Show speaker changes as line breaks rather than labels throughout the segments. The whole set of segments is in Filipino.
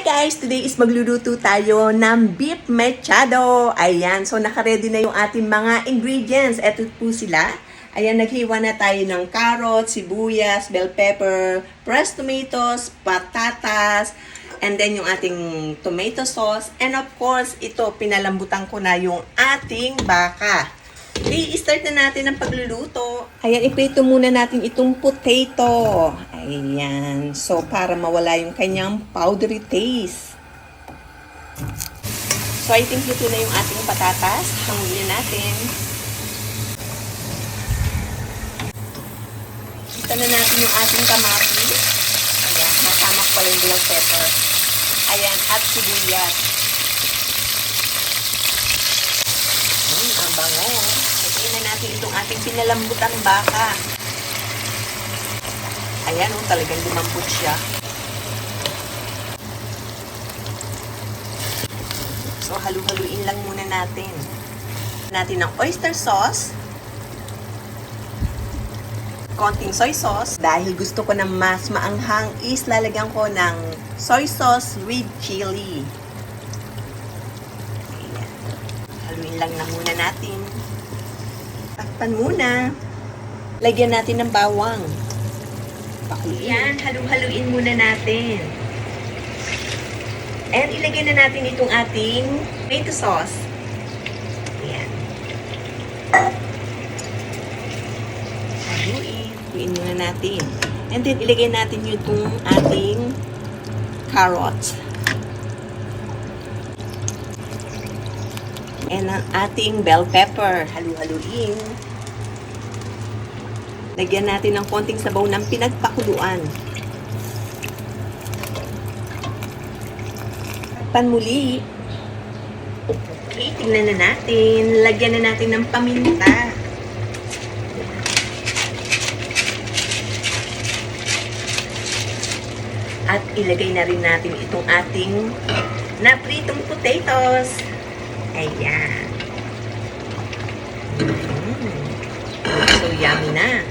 Hi guys! Today is magluluto tayo ng beef mechado. Ayan, so naka-ready na yung ating mga ingredients. Ito po sila. Ayan, naghiwa na tayo ng carrots, sibuyas, bell pepper, fresh tomatoes, patatas, and then yung ating tomato sauce. And of course, ito, pinalambutan ko na yung ating baka. I-start na natin ang pagluluto. Ayan, iprito muna natin itong potato. Ayan. So, para mawala yung kanyang powdery taste. So, I think luto na yung ating patatas. Hangulin natin. Ito na natin yung ating kamatis. Ayan, nasama ko pala yung bell pepper. Ayan, at sibuyas. Ang bango. Lagyan na natin itong ating pinalambutang baka. Ayan, talagang lumambot siya. So, halu-haluin lang muna natin. Natin ng oyster sauce. Konting soy sauce. Dahil gusto ko ng mas maanghang is lalagyan ko ng soy sauce with chili. Ayan. Haluin lang na muna natin. Takpan muna. Lagyan natin ng bawang. Ayan, halu-haluin muna natin. And ilagay na natin itong ating tomato sauce. Ayan. Haluin muna natin. And then ilagay natin itong ating carrots. And ang ating bell pepper. Halu-haluin. Lagyan natin ng konting sabaw ng pinagpakuluan. Takpan muli. Okay, tingnan na natin. Lagyan na natin ng paminta. At ilagay na rin natin itong ating napritong potatoes. Ayan. So, yummy na.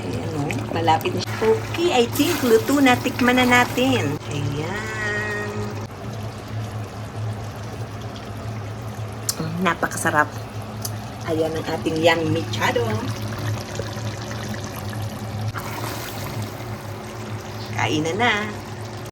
Ayan o. Malapit na siya. Okay, I think luto na. Tikman na natin. Ayan. Napakasarap. Ayan ang ating yang mechado. Kain na na.